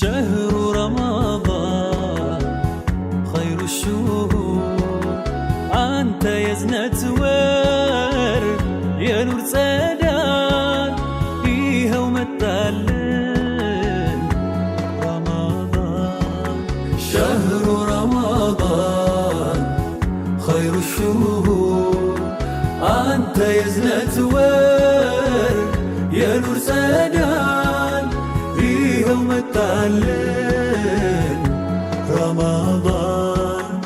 شهر رمضان خير الشهور أنت يزنة ور يا نور سدان فيها ومتعلن رمضان شهر رمضان خير الشهور أنت يزنة ور يا نور سدان فيها ومتعلن رمضان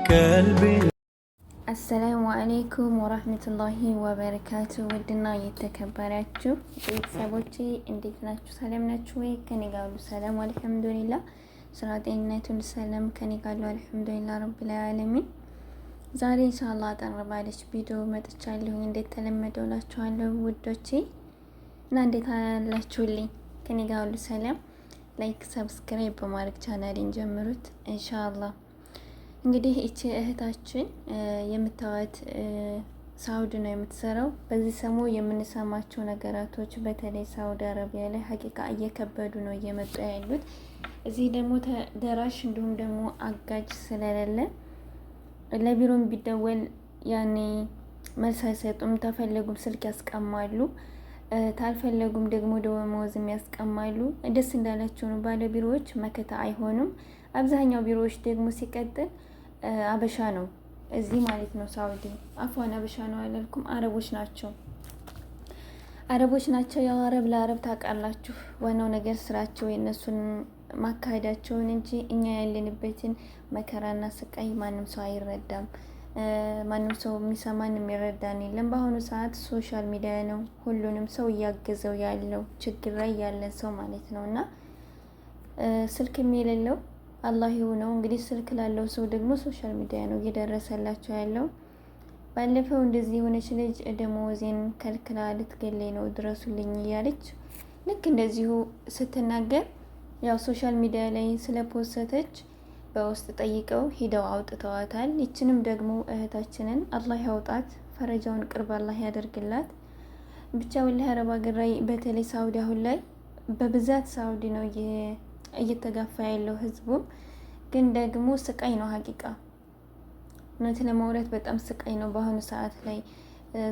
قلبي አሰላሙ አለይኩም ወራህመቱላሂ ወበረካቱ። ውድና የተከበራችሁ ቤተሰቦቼ እንዴት ናችሁ? ሰላም ናችሁ ወይ? ከኔ ጋር ሁሉ ሰላም አልሐምዱሊላህ። ስራ ጤንነት ሁሉ ሰላም ከኔ ጋር ሁሉ አልሐምዱሊላህ ረቢል ዓለሚን። ዛሬ ኢንሻአላህ አጠር ባለች ቪዲዮ መጥቻለሁ። እንዴት ተለመደው እላችኋለሁ ውዶቼ እና እንዴት አላችሁልኝ? ከኔ ጋር ሁሉ ሰላም። ላይክ ሰብስክራይብ በማድረግ ቻናሌን ጀምሩት ኢንሻአላህ። እንግዲህ እቺ እህታችን የምታዋት ሳውዲ ነው የምትሰራው። በዚህ ሰሞን የምንሰማቸው ነገራቶች በተለይ ሳውዲ አረቢያ ላይ ሀቂቃ እየከበዱ ነው እየመጡ ያሉት። እዚህ ደግሞ ደራሽ እንዲሁም ደግሞ አጋጅ ስለሌለ ለቢሮም ቢደወል ያኔ መልስ አይሰጡም። ተፈለጉም ስልክ ያስቀማሉ፣ ታልፈለጉም ደግሞ ደሞዝም ያስቀማሉ። ደስ እንዳላቸው ነው። ባለ ቢሮዎች መከታ አይሆኑም። አብዛኛው ቢሮዎች ደግሞ ሲቀጥል አበሻ ነው እዚህ ማለት ነው። ሳውዲ አፏን አበሻ ነው አላልኩም፣ አረቦች ናቸው። አረቦች ናቸው። ያው አረብ ለአረብ ታውቃላችሁ። ዋናው ነገር ስራቸው የነሱን ማካሄዳቸውን እንጂ እኛ ያለንበትን መከራና ስቃይ ማንም ሰው አይረዳም። ማንም ሰው የሚሰማን የሚረዳን የለም። በአሁኑ ሰዓት ሶሻል ሚዲያ ነው ሁሉንም ሰው እያገዘው ያለው ችግር ላይ ያለ ሰው ማለት ነው። እና ስልክም የሌለው አላህ ይሁነው። እንግዲህ ስልክ ላለው ሰው ደግሞ ሶሻል ሚዲያ ነው እየደረሰላቸው ያለው። ባለፈው እንደዚህ የሆነች ልጅ ደሞዜን ከልክላ ልትገለኝ ነው ድረሱልኝ እያለች ልክ እንደዚሁ ስትናገር ያው ሶሻል ሚዲያ ላይ ስለፖስተች በውስጥ ጠይቀው ሂደው አውጥተዋታል። ይችንም ደግሞ እህታችንን አላህ ያውጣት፣ ፈረጃውን ቅርብ አላህ ያደርግላት። ብቻ ወላሂ አረብ ሀገር ላይ በተለይ ሳውዲ አሁን ላይ በብዛት ሳውዲ ነው እየተጋፋ ያለው ህዝቡም። ግን ደግሞ ስቃይ ነው ሀቂቃ እውነት ለማውራት በጣም ስቃይ ነው በአሁኑ ሰዓት ላይ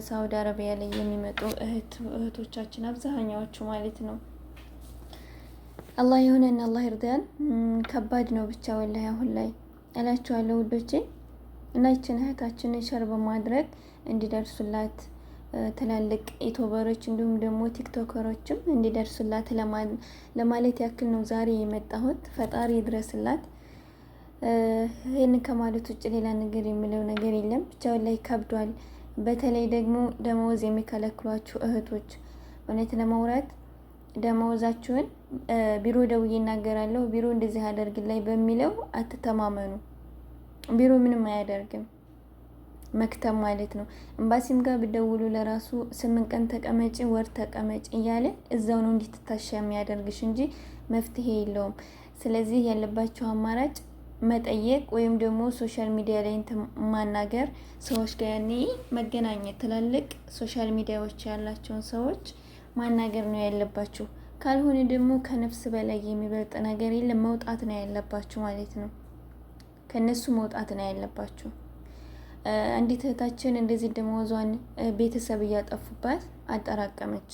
ሳውዲ አረቢያ ላይ የሚመጡ እህቶቻችን አብዛኛዎቹ ማለት ነው። አላህ ይሁነን፣ አላህ ይርዳን። ከባድ ነው ብቻ ወላሂ አሁን ላይ እላችኋለሁ ውዶቼ። እና ይችን እህታችንን ሸር በማድረግ እንዲደርሱላት ትላልቅ ዩቲዩበሮች እንዲሁም ደግሞ ቲክቶከሮችም እንዲደርሱላት ለማለት ያክል ነው ዛሬ የመጣሁት። ፈጣሪ ይድረስላት። ይህንን ከማለት ውጭ ሌላ ነገር የሚለው ነገር የለም። ብቻ ላይ ከብዷል። በተለይ ደግሞ ደመወዝ የሚከለክሏችሁ እህቶች እውነት ለማውራት ደመወዛችሁን ቢሮ ደውዬ እናገራለሁ፣ ቢሮ እንደዚህ አደርግላይ በሚለው አትተማመኑ። ቢሮ ምንም አያደርግም። መክተብ ማለት ነው። ኤምባሲም ጋር ብደውሉ ለራሱ 8 ቀን ተቀመጪ ወር ተቀመጪ እያለ እዛው ነው እንድትታሻ የሚያደርግሽ እንጂ መፍትሄ የለውም። ስለዚህ ያለባቸው አማራጭ መጠየቅ ወይም ደግሞ ሶሻል ሚዲያ ላይ ማናገር፣ ሰዎች ጋር ያኔ መገናኘት፣ ትላልቅ ሶሻል ሚዲያዎች ያላቸውን ሰዎች ማናገር ነው ያለባችሁ። ካልሆነ ደግሞ ከነፍስ በላይ የሚበልጥ ነገር የለም። መውጣት ነው ያለባችሁ ማለት ነው። ከነሱ መውጣት ነው ያለባችሁ። አንዲት እህታችን እንደዚህ ደመወዟን ቤተሰብ እያጠፉባት አጠራቀመች።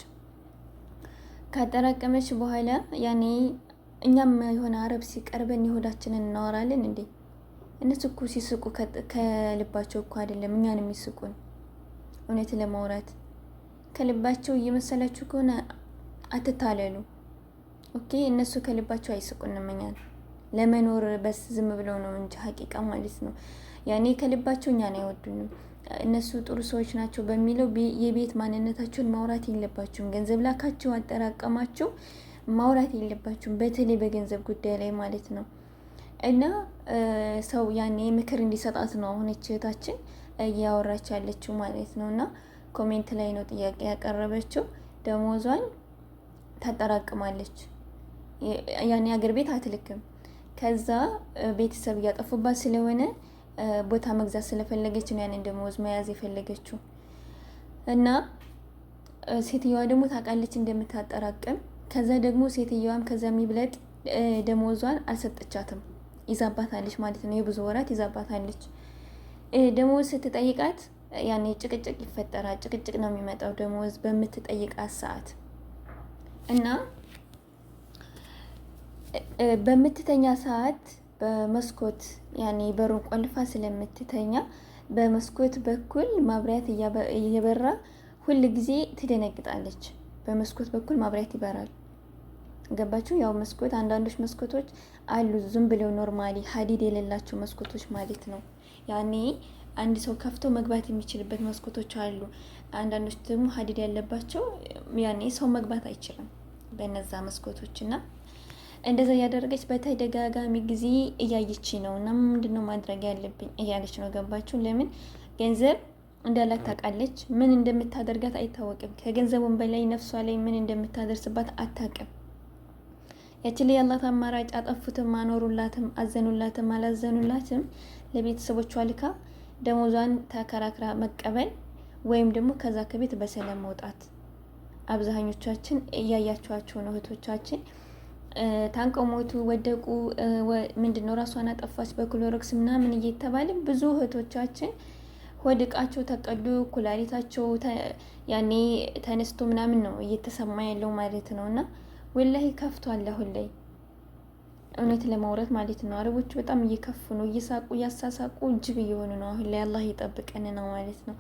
ካጠራቀመች በኋላ ያኔ እኛም የሆነ አረብ ሲቀርበን የሆዳችንን እናወራለን እንዴ። እነሱ እኮ ሲስቁ ከልባቸው እኮ አይደለም እኛን የሚስቁን። እውነት ለማውራት ከልባቸው እየመሰላችሁ ከሆነ አትታለሉ። ኦኬ፣ እነሱ ከልባቸው አይስቁንም። እኛን ለመኖር በስ ዝም ብለው ነው እንጂ ሀቂቃ ማለት ነው። ያኔ ከልባቸው እኛን አይወዱንም። እነሱ ጥሩ ሰዎች ናቸው በሚለው የቤት ማንነታቸውን ማውራት የለባችሁም። ገንዘብ ላካችሁ አጠራቀማችሁ ማውራት የለባችሁም። በተለይ በገንዘብ ጉዳይ ላይ ማለት ነው። እና ሰው ያኔ ምክር እንዲሰጣት ነው አሁን እህታችን እያወራች ያለችው ማለት ነው። እና ኮሜንት ላይ ነው ጥያቄ ያቀረበችው። ደሞዟን ታጠራቅማለች፣ ያኔ አገር ቤት አትልክም። ከዛ ቤተሰብ እያጠፉባት ስለሆነ ቦታ መግዛት ስለፈለገች ነው ያንን ደሞዝ መያዝ የፈለገችው። እና ሴትየዋ ደግሞ ታውቃለች እንደምታጠራቅም። ከዛ ደግሞ ሴትየዋም ከዛ የሚብለጥ ደሞዟን አልሰጠቻትም፣ ይዛባታለች ማለት ነው። የብዙ ወራት ይዛባታለች። ደሞዝ ስትጠይቃት ያኔ ጭቅጭቅ ይፈጠራል። ጭቅጭቅ ነው የሚመጣው ደሞዝ በምትጠይቃት ሰዓት እና በምትተኛ ሰዓት በመስኮት ያኔ በሩን ቆልፋ ስለምትተኛ በመስኮት በኩል ማብሪያት እየበራ ሁል ጊዜ ትደነግጣለች። በመስኮት በኩል ማብሪያት ይበራል። ገባችሁ? ያው መስኮት አንዳንዶች መስኮቶች አሉ ዝም ብለው ኖርማሊ ሀዲድ የሌላቸው መስኮቶች ማለት ነው። ያኔ አንድ ሰው ከፍቶ መግባት የሚችልበት መስኮቶች አሉ። አንዳንዶች ደግሞ ሀዲድ ያለባቸው ያኔ ሰው መግባት አይችልም በነዛ መስኮቶች። እና እንደዛ እያደረገች በተደጋጋሚ ጊዜ እያየች ነው። እና ምንድነው ማድረግ ያለብኝ እያለች ነው። ገባችሁ? ለምን ገንዘብ እንዳላት ታውቃለች። ምን እንደምታደርጋት አይታወቅም። ከገንዘቡን በላይ ነፍሷ ላይ ምን እንደምታደርስባት አታውቅም። ያችን ላይ ያላት አማራጭ አጠፉትም፣ አኖሩላትም፣ አዘኑላትም፣ አላዘኑላትም ለቤተሰቦቿ ልካ ደሞዟን ተከራክራ መቀበል ወይም ደግሞ ከዛ ከቤት በሰላም መውጣት። አብዛኞቻችን እያያቸዋቸው ነው። እህቶቻችን ታንቀው ሞቱ፣ ወደቁ፣ ምንድነው ራሷን አጠፋች በክሎሮክስ ምናምን እየተባለ ብዙ እህቶቻችን ወድቃቸው ተቀዱ፣ ኩላሊታቸው ያኔ ተነስቶ ምናምን ነው እየተሰማ ያለው ማለት ነው። እና ወላሂ ከፍቷል አሁን ላይ እውነት ለማውራት ማለት ነው። አረቦቹ በጣም እየከፉ ነው፣ እየሳቁ እያሳሳቁ ጅብ እየሆኑ ነው አሁን ላይ። አላህ ይጠብቀን ነው ማለት ነው።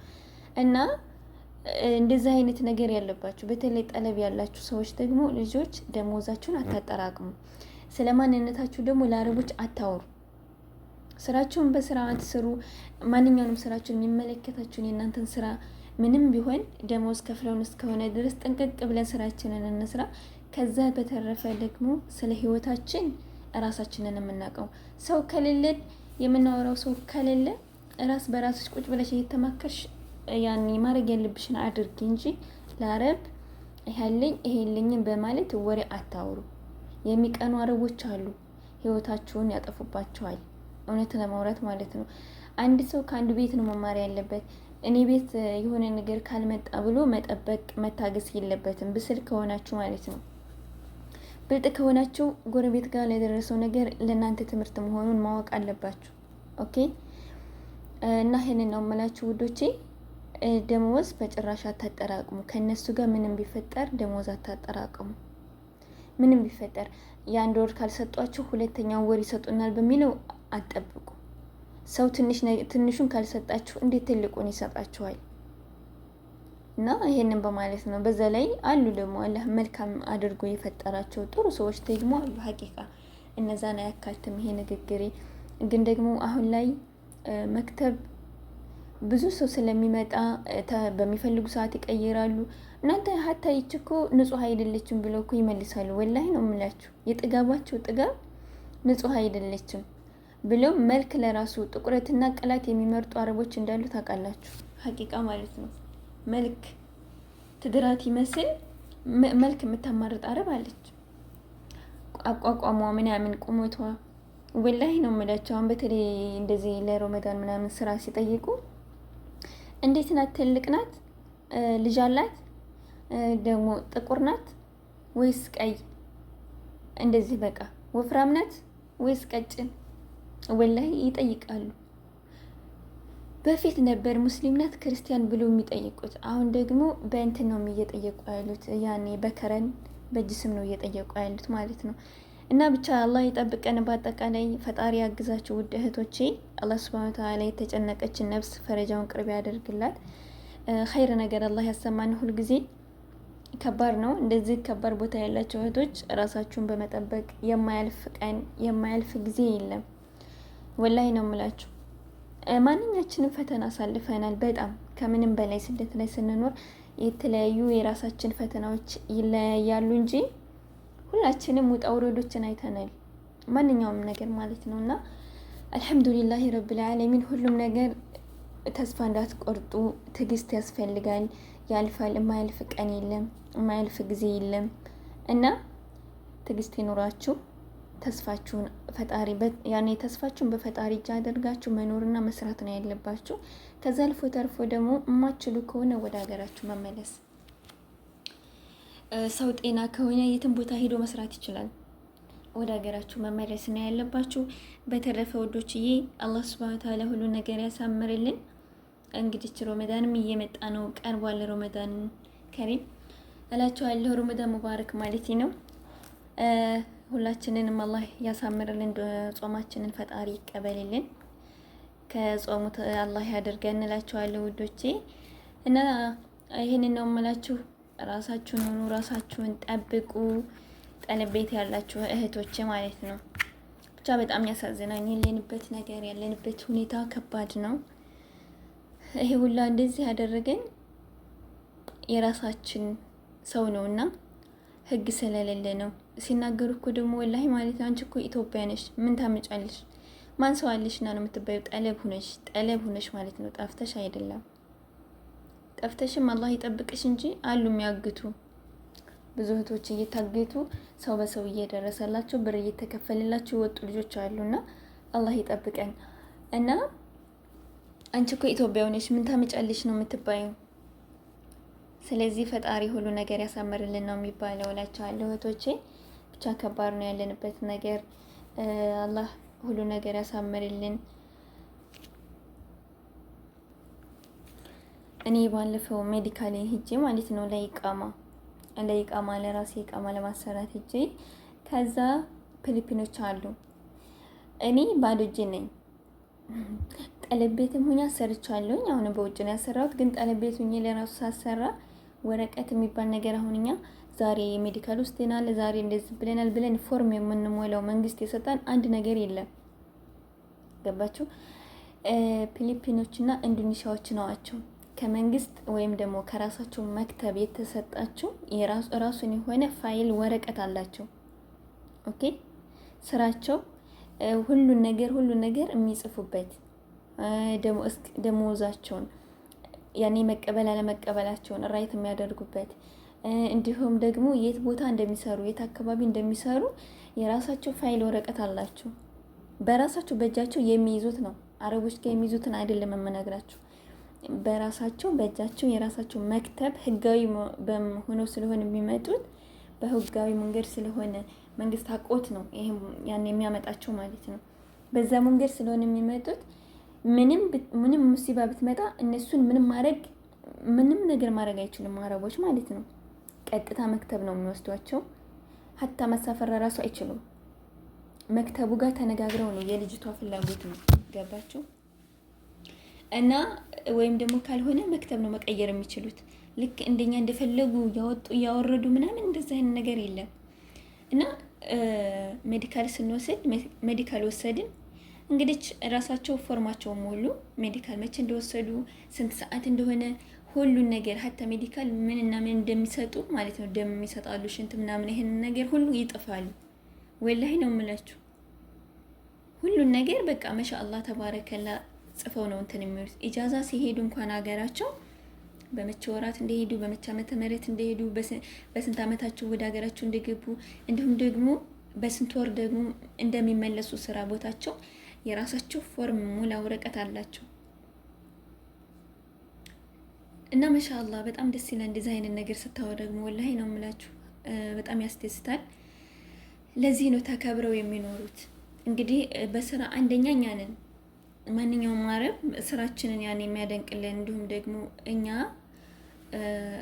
እና እንደዚህ አይነት ነገር ያለባችሁ በተለይ ጠለብ ያላችሁ ሰዎች ደግሞ ልጆች ደሞዛችሁን አታጠራቅሙ። ስለ ማንነታችሁ ደግሞ ለአረቦች አታወሩ። ስራችሁን በስርዓት ስሩ። ማንኛውንም ስራችሁን የሚመለከታችሁን የእናንተን ስራ ምንም ቢሆን ደሞዝ ከፍለውን እስከሆነ ድረስ ጥንቅቅ ብለን ስራችንን እንስራ። ከዛ በተረፈ ደግሞ ስለ ህይወታችን ራሳችንን የምናውቀው ሰው ከሌለን የምናወራው ሰው ከሌለ ራስ በራስሽ ቁጭ ብለሽ እየተማከርሽ ያኔ ማድረግ ያለብሽን አድርጊ እንጂ ለአረብ ይሄልኝ ይሄልኝን በማለት ወሬ አታውሩ። የሚቀኑ አረቦች አሉ፣ ህይወታችሁን ያጠፉባቸዋል። እውነት ለማውራት ማለት ነው። አንድ ሰው ከአንዱ ቤት ነው መማር ያለበት። እኔ ቤት የሆነ ነገር ካልመጣ ብሎ መጠበቅ መታገስ የለበትም። ብስል ከሆናችሁ ማለት ነው። ብልጥ ከሆናችሁ ጎረቤት ጋር ለደረሰው ነገር ለእናንተ ትምህርት መሆኑን ማወቅ አለባችሁ። ኦኬ። እና ይሄንን ነው የምላችሁ ውዶቼ። ደሞዝ በጭራሽ አታጠራቅሙ። ከነሱ ጋር ምንም ቢፈጠር ደሞዝ አታጠራቅሙ። ምንም ቢፈጠር የአንድ ወር ካልሰጧችሁ ሁለተኛው ወር ይሰጡናል በሚለው አትጠብቁ። ሰው ትንሹን ካልሰጣችሁ እንዴት ትልቁን ይሰጣችኋል? እና ይሄንን በማለት ነው። በዛ ላይ አሉ ደግሞ አላህ መልካም አድርጎ የፈጠራቸው ጥሩ ሰዎች ደግሞ አሉ። ሀቂቃ እነዛን አያካትም ይሄ ንግግሬ። ግን ደግሞ አሁን ላይ መክተብ ብዙ ሰው ስለሚመጣ በሚፈልጉ ሰዓት ይቀይራሉ። እናንተ ሀታ ይችኮ ንጹህ አይደለችም ብለው እኮ ይመልሳሉ። ወላሂ ነው የምላችሁ። የጥጋባቸው ጥጋብ ንጹህ አይደለችም ብለው መልክ ለራሱ ጥቁረትና ቅላት የሚመርጡ አረቦች እንዳሉ ታውቃላችሁ። ሀቂቃ ማለት ነው። መልክ ትድራት ይመስል መልክ የምታማርጥ አረብ አለች። አቋቋሟ ምናምን ቁመቷ ወላሂ ነው የምላቸው። አሁን በተለይ እንደዚህ ለረመዳን ምናምን ስራ ሲጠይቁ እንዴት ናት? ትልቅ ናት? ልጅ አላት? ደግሞ ጥቁር ናት ወይስ ቀይ? እንደዚህ በቃ ወፍራም ናት ወይስ ቀጭን? ወላሂ ይጠይቃሉ። በፊት ነበር ሙስሊም ናት ክርስቲያን ብሎ የሚጠይቁት። አሁን ደግሞ በእንትን ነው እየጠየቁ ያሉት፣ ያኔ በከረን በጅስም ነው እየጠየቁ ያሉት ማለት ነው። እና ብቻ አላህ ይጠብቀን። በአጠቃላይ ፈጣሪ ያግዛችሁ ውድ እህቶቼ። አላህ ሱብሃነሁ ወተዓላ የተጨነቀችን ነፍስ ፈረጃውን ቅርብ ያደርግላት። ኸይር ነገር አላህ ያሰማን። ሁልጊዜ ከባድ ነው። እንደዚህ ከባድ ቦታ ያላቸው እህቶች ራሳችሁን በመጠበቅ የማያልፍ ቀን የማያልፍ ጊዜ የለም። ወላሂ ነው የምላችሁ። ማንኛችንም ፈተና አሳልፈናል። በጣም ከምንም በላይ ስደት ላይ ስንኖር የተለያዩ የራሳችን ፈተናዎች ይለያያሉ እንጂ ሁላችንም ውጣ ውረዶችን አይተናል። ማንኛውም ነገር ማለት ነው። እና አልሐምዱሊላህ ረብል ዓለሚን ሁሉም ነገር ተስፋ እንዳትቆርጡ። ትዕግስት ያስፈልጋል። ያልፋል። የማያልፍ ቀን የለም፣ የማያልፍ ጊዜ የለም። እና ትዕግስት ይኖራችሁ፣ ተስፋችሁን ፈጣሪ ያኔ ተስፋችሁን በፈጣሪ እጅ አድርጋችሁ መኖርና መስራት ነው ያለባችሁ። ከዛ አልፎ ተርፎ ደግሞ የማትችሉ ከሆነ ወደ ሀገራችሁ መመለስ። ሰው ጤና ከሆነ የትም ቦታ ሄዶ መስራት ይችላል። ወደ ሀገራችሁ መመለስ ነው ያለባችሁ። በተረፈ ወዶችዬ አላህ ሱብሃነሁ ወተዓላ ሁሉ ነገር ያሳምርልን። እንግዲህ ረመዳንም እየመጣ ነው፣ ቀርቧል። ረመዳን ከሪም እላችኋለሁ። ረመዳን ሙባረክ ማለት ነው። ሁላችንንም አላህ ያሳምርልን። ጾማችንን ፈጣሪ ይቀበልልን። ከጾሙት አላህ ያደርገን እላችኋለሁ ውዶቼ። እና ይህንን ነው የምላችሁ። ራሳችሁን ሆኑ፣ ራሳችሁን ጠብቁ። ጠለቤት ያላችሁ እህቶቼ ማለት ነው። ብቻ በጣም ያሳዝናል። ያለንበት ነገር ያለንበት ሁኔታ ከባድ ነው። ይሄ ሁላ እንደዚህ ያደረገን የራሳችን ሰው ነውና ህግ ስለሌለ ነው። ሲናገሩ እኮ ደግሞ ወላሂ ማለት አንቺ እኮ ኢትዮጵያ ነሽ፣ ምን ታመጫለሽ? ማን ሰው አለሽና ነው የምትባዩ? ጠለብ ሁነሽ ማለት ነው። ጠፍተሽ አይደለም። ጠፍተሽም አላህ ይጠብቅሽ እንጂ አሉ የሚያግቱ ብዙ እህቶች እየታገቱ ሰው በሰው እየደረሰላቸው ብር እየተከፈልላቸው የወጡ ልጆች አሉና አላህ ይጠብቀን። እና አንቺ እኮ ኢትዮጵያ ነሽ፣ ምን ታመጫለሽ ነው የምትባዩ? ስለዚህ ፈጣሪ ሁሉ ነገር ያሳምርልን ነው የሚባለው እላችኋለሁ እህቶቼ። ብቻ ከባድ ነው ያለንበት ነገር። አላህ ሁሉ ነገር ያሳምርልን። እኔ ባለፈው ሜዲካል ሂጄ ማለት ነው ለኢቃማ ለራሴ ኢቃማ ለማሰራት ሂጄ፣ ከዛ ፊሊፒኖች አሉ። እኔ ባዶ እጄ ነኝ። ጠለቤትም ሁኛ አሰርቻለሁኝ። አሁን በውጭ ነው ያሰራሁት፣ ግን ጠለቤት ሁኜ ለራሱ ሳሰራ ወረቀት የሚባል ነገር አሁን እኛ ዛሬ ሜዲካል ውስጥ ናል ዛሬ እንደዚህ ብለናል ብለን ፎርም የምንሞላው መንግስት የሰጠን አንድ ነገር የለም። ገባችሁ? ፊሊፒኖችና ኢንዶኔሺያዎች ናቸው ከመንግስት ወይም ደግሞ ከራሳቸው መክተብ የተሰጣቸው ራሱን የሆነ ፋይል ወረቀት አላቸው። ኦኬ፣ ስራቸው ሁሉን ነገር የሚጽፉበት ደሞዛቸውን ያኔ መቀበል አለመቀበላቸውን ራይት የሚያደርጉበት እንዲሁም ደግሞ የት ቦታ እንደሚሰሩ የት አካባቢ እንደሚሰሩ የራሳቸው ፋይል ወረቀት አላቸው። በራሳቸው በእጃቸው የሚይዙት ነው። አረቦች ጋር የሚይዙትን አይደለም የምነግራቸው። በራሳቸው በእጃቸው የራሳቸው መክተብ ህጋዊ ሆነው ስለሆነ የሚመጡት በህጋዊ መንገድ ስለሆነ መንግስት አቆት ነው ይሄም ያን የሚያመጣቸው ማለት ነው። በዛ መንገድ ስለሆነ የሚመጡት ምንም ሙሲባ ብትመጣ እነሱን ምንም ነገር ማድረግ አይችሉም አረቦች ማለት ነው። ቀጥታ መክተብ ነው የሚወስዷቸው። ሀታ መሳፈር ራሱ አይችሉም። መክተቡ ጋር ተነጋግረው ነው፣ የልጅቷ ፍላጎት ነው። ገባችሁ? እና ወይም ደግሞ ካልሆነ መክተብ ነው መቀየር የሚችሉት። ልክ እንደኛ እንደፈለጉ ያወጡ እያወረዱ ምናምን እንደዚህ አይነት ነገር የለም። እና ሜዲካል ስንወስድ ሜዲካል ወሰድን እንግዲህ ራሳቸው ፎርማቸው ሞሉ። ሜዲካል መቼ እንደወሰዱ ስንት ሰዓት እንደሆነ ሁሉን ነገር ሀታ ሜዲካል ምንና ምን እንደሚሰጡ ማለት ነው። ደም የሚሰጣሉ፣ ሽንት ምናምን ይሄን ነገር ሁሉ ይጥፋሉ። ወላሂ ነው የምላችሁ። ሁሉን ነገር በቃ ማሻአላህ ተባረከላ ጽፈው ነው እንትን የሚሉት። ኢጃዛ ሲሄዱ እንኳን ሀገራቸው በመቼ ወራት እንደሄዱ በመቼ ዓመተ ምህረት እንደሄዱ በስንት ዓመታቸው ወደ ሀገራቸው እንደገቡ እንዲሁም ደግሞ በስንት ወር ደግሞ እንደሚመለሱ ስራ ቦታቸው የራሳቸው ፎርም ሙላ ወረቀት አላቸው። እና ማሻአላህ በጣም ደስ ይላል። እንደዚህ አይነት ነገር ስታወራ ደግሞ ወላሂ ነው የምላችሁ በጣም ያስደስታል። ለዚህ ነው ተከብረው የሚኖሩት። እንግዲህ በስራ አንደኛ እኛ ነን። ማንኛውም አረብ ስራችንን ያን የሚያደንቅልን እንዲሁም ደግሞ እኛ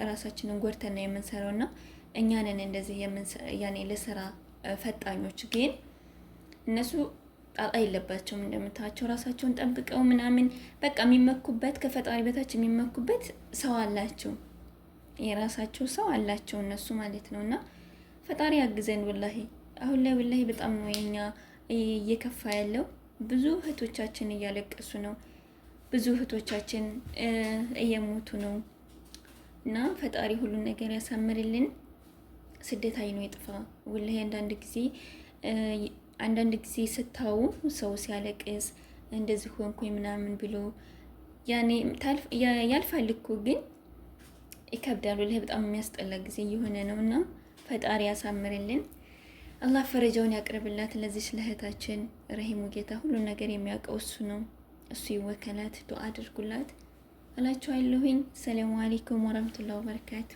ራሳችንን ጎድተን ነው የምንሰራውና እኛ ነን እንደዚህ ያኔ ለስራ ፈጣኞች። ግን እነሱ ጣጣ የለባቸውም። እንደምታቸው ራሳቸውን ጠብቀው ምናምን በቃ የሚመኩበት ከፈጣሪ በታች የሚመኩበት ሰው አላቸው። የራሳቸው ሰው አላቸው እነሱ ማለት ነውና ፈጣሪ ያግዘን። ወላሂ አሁን ላይ ወላሂ በጣም ነው የኛ እየከፋ ያለው። ብዙ እህቶቻችን እያለቀሱ ነው። ብዙ እህቶቻችን እየሞቱ ነው። እና ፈጣሪ ሁሉን ነገር ያሳምርልን። ስደት አይኑ ይጥፋ። ወላሂ አንዳንድ ጊዜ ስታው ሰው ሲያለቅስ እንደዚህ ሆንኩኝ ምናምን ብሎ ያኔ ያልፋል እኮ ግን ይከብዳል። ወላሂ በጣም የሚያስጠላ ጊዜ እየሆነ ነውና ፈጣሪ ያሳምርልን። አላህ ፈረጃውን ያቅርብላት። ለዚህ ለእህታችን ረሂሙ ጌታ ሁሉ ነገር የሚያውቀው እሱ ነው። እሱ ይወከላት። ዱአ አድርጉላት እላችኋለሁኝ። ሰላሙ አለይኩም ወራህመቱላሂ ወበረካቱ።